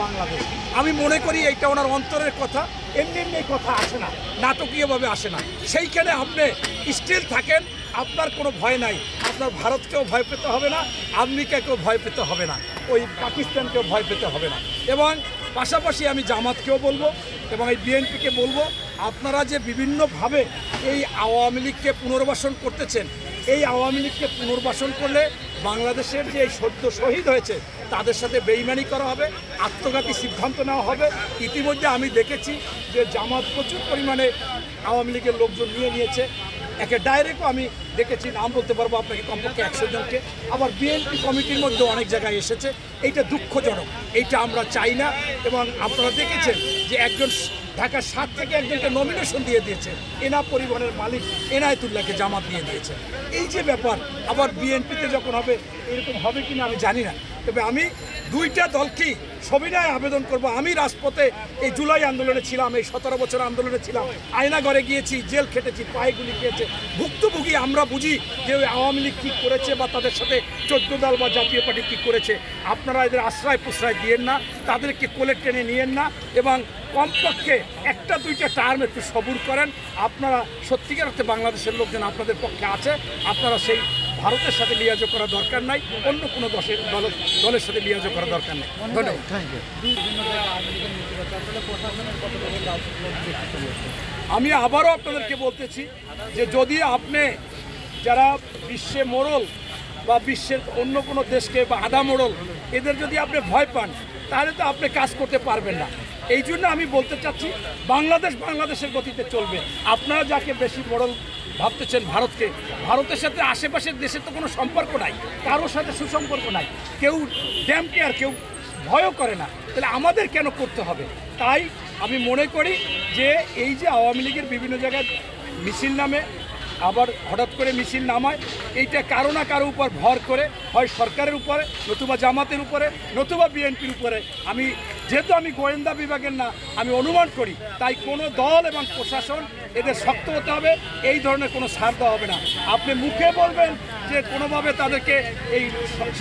বাংলাদেশ। আমি মনে করি এইটা ওনার অন্তরের কথা, এমনি এমনি কথা আসে না, নাটকীয়ভাবে আসে না। সেইখানে আপনি স্টিল থাকেন, আপনার কোনো ভয় নাই। আপনার ভারতকেও ভয় পেতে হবে না, আমেরিকাকেও ভয় পেতে হবে না, ওই পাকিস্তানকেও ভয় পেতে হবে না। এবং পাশাপাশি আমি জামাতকেও বলবো এবং এই বিএনপিকে বলবো, আপনারা যে বিভিন্নভাবে এই আওয়ামী লীগকে পুনর্বাসন করতেছেন, এই আওয়ামী লীগকে পুনর্বাসন করলে বাংলাদেশের যে এই সদ্য শহীদ হয়েছে তাদের সাথে বেইমানি করা হবে, আত্মঘাতী সিদ্ধান্ত নেওয়া হবে। ইতিমধ্যে আমি দেখেছি যে জামাত প্রচুর পরিমাণে আওয়ামী লীগের লোকজন নিয়েছে। একে ডাইরেক্টও আমি দেখেছি, নাম বলতে পারবো আপনাকে, কমপক্ষে 100 জনকে। আবার বিএনপি কমিটির মধ্যে অনেক জায়গায় এসেছে। এইটা দুঃখজনক, এইটা আমরা চাই না। এবং আপনারা দেখেছেন যে একজন ঢাকা 7 থেকে একজনকে নমিনেশন দিয়ে দিয়েছে, এনা পরিবহনের মালিক এনায়েতুল্লাহকে জামাত দিয়ে দিয়েছে। এই যে ব্যাপার, আবার বিএনপিতে যখন হবে এরকম হবে কিনা আমি জানি না। তবে আমি দুইটা দলকেই সবিনয় আবেদন করব। আমি রাজপথে এই জুলাই আন্দোলনে ছিলাম, এই 17 বছর আন্দোলনে ছিলাম, আয়নাঘরে গিয়েছি, জেল খেটেছি, পায়ে গুলি খেয়েছে, ভুক্তভোগী। আমরা বুঝি যে ওই আওয়ামী লীগ কী করেছে বা তাদের সাথে 14 দল বা জাতীয় পার্টি কী করেছে। আপনারা এদের আশ্রয় প্রশ্রয় দিয়েন না, তাদেরকে কোলে টেনে নিয়েন না, এবং কমপক্ষে 1-2টা টার্ম একটু সবুর করেন। আপনারা সত্যিকার অর্থে বাংলাদেশের লোকজন আপনাদের পক্ষে আছে। আপনারা সেই ভারতের সাথে লিয়াজো করা দরকার নাই, অন্য কোনো দলের সাথে লিয়াজো করা দরকার নেই। ধন্যবাদ। আমি আবারও আপনাদেরকে বলতেছি যে যদি আপনি যারা বিশ্বে মোড়ল বা বিশ্বের অন্য কোনো দেশকে বা আধা মোড়ল, এদের যদি আপনি ভয় পান তাহলে তো আপনি কাজ করতে পারবেন না। এই জন্য আমি বলতে চাচ্ছি বাংলাদেশের গতিতে চলবে। আপনারা যাকে বেশি মোড়ল ভাবতেছেন ভারতকে, ভারতের সাথে আশেপাশের দেশের তো কোনো সম্পর্ক নাই, কারোর সাথে সুসম্পর্ক নাই, কেউ ড্যাম কেয়ার, কেউ ভয়ও করে না। তাহলে আমাদের কেন করতে হবে? তাই আমি মনে করি যে এই যে আওয়ামী লীগের বিভিন্ন জায়গায় মিছিল নামে, আবার হঠাৎ করে মিছিল নামায়, এইটা কারো না কারো উপর ভর করে, হয় সরকারের উপরে, নতুবা জামাতের উপরে, নতুবা বিএনপির উপরে। যেহেতু আমি গোয়েন্দা বিভাগের না, আমি অনুমান করি, তাই কোনো দল এবং প্রশাসন এদের শক্ত হতে হবে। এই ধরনের কোনো ছাড় দেওয়া হবে না। আপনি মুখে বলবেন যে কোনোভাবে তাদেরকে এই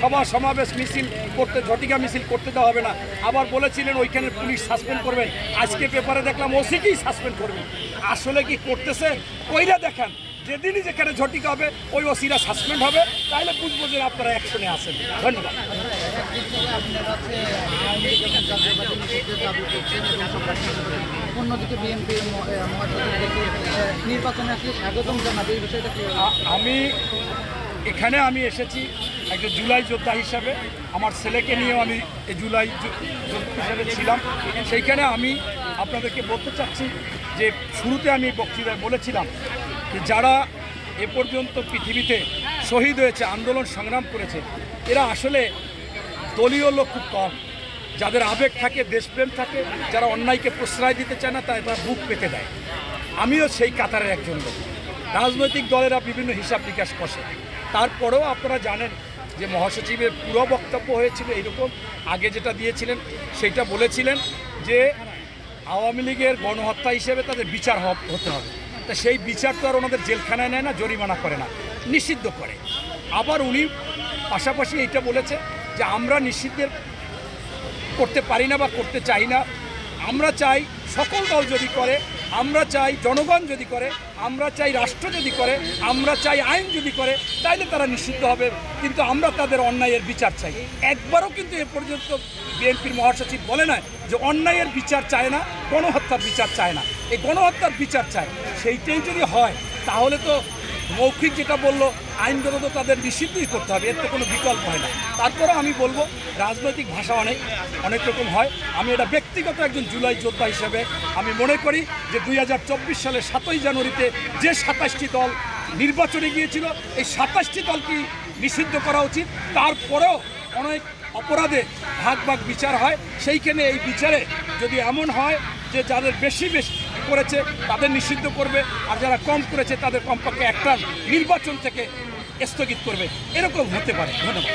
সভা সমাবেশ মিছিল করতে, ঝটিকা মিছিল করতে দেওয়া হবে না। আবার বলেছিলেন ওইখানে পুলিশ সাসপেন্ড করবেন, আজকে পেপারে দেখলাম ওসিকেই সাসপেন্ড করবেন। আসলে কি করতেছে? কইরা দেখান। যেদিনই যেখানে ঝটিকা হবে ওই ওসিরা সাসপেন্ড হবে, তাহলে বুঝবো যে আপনারা অ্যাকশনে আসেন। ধন্যবাদ। অন্যদিকে বিএনপি নির্বাচনে আসলে স্বাগতম জানাবে, এই বিষয়টা আমি এসেছি একটা জুলাই যোদ্ধা হিসাবে। আমার ছেলেকে নিয়েও আমি এই জুলাই যোদ্ধা হিসাবে ছিলাম। সেইখানে আমি আপনাদেরকে বলতে চাচ্ছি যে শুরুতে আমি বক্তৃতায় বলেছিলাম যে যারা এ পর্যন্ত পৃথিবীতে শহীদ হয়েছে, আন্দোলন সংগ্রাম করেছে, এরা আসলে দলীয় লোক খুব কম। যাদের আবেগ থাকে, দেশপ্রেম থাকে, যারা অন্যায়কে প্রশ্রয় দিতে চায় না, তারা বুক পেতে দেয়। আমিও সেই কাতারের একজন লোক। রাজনৈতিক দলেরা বিভিন্ন হিসাব নিকাশ কষে, তারপরেও আপনারা জানেন যে মহাসচিবের পুরো বক্তব্য হয়েছিল এইরকম। আগে যেটা দিয়েছিলেন সেইটা বলেছিলেন যে আওয়ামী লীগের গণহত্যা হিসেবে তাদের বিচার হতে হবে। তা সেই বিচার তো আর ওনাদের জেলখানায় নেয় না, জরিমানা করে না, নিষিদ্ধ করে। আবার উনি পাশাপাশি এইটা বলেছে যে আমরা নিষিদ্ধ করতে পারি না বা করতে চাই না। আমরা চাই সকল দল যদি করে, আমরা চাই জনগণ যদি করে, আমরা চাই রাষ্ট্র যদি করে, আমরা চাই আইন যদি করে, তাইলে তারা নিষিদ্ধ হবে। কিন্তু আমরা তাদের অন্যায়ের বিচার চাই। একবারও কিন্তু এ পর্যন্ত বিএনপির মহাসচিব বলে না যে অন্যায়ের বিচার চায় না, গণহত্যার বিচার চায় না। এই গণহত্যার বিচার চায়। সেইটাই যদি হয় তাহলে তো মৌখিক যেটা বললো আইনগত তো তাদের নিষিদ্ধই করতে হবে, এর তো কোনো বিকল্প হয় না। তারপরে আমি বলবো রাজনৈতিক ভাষা অনেক রকম হয়। আমি এটা ব্যক্তিগত একজন জুলাই যোদ্ধা হিসেবে আমি মনে করি যে 2024 সালের 7ই জানুয়ারিতে যে 27টি দল নির্বাচনে গিয়েছিল, এই 27টি দলকে নিষিদ্ধ করা উচিত। তারপরেও অনেক অপরাধে ভাগ বিচার হয়, সেইখানে এই বিচারে যদি এমন হয় যে যাদের বেশি করেছে তাদের নিষিদ্ধ করবে, আর যারা কম করেছে তাদের কমপক্ষে একটা নির্বাচন থেকে স্থগিত করবে, এরকম হতে পারে। ধন্যবাদ।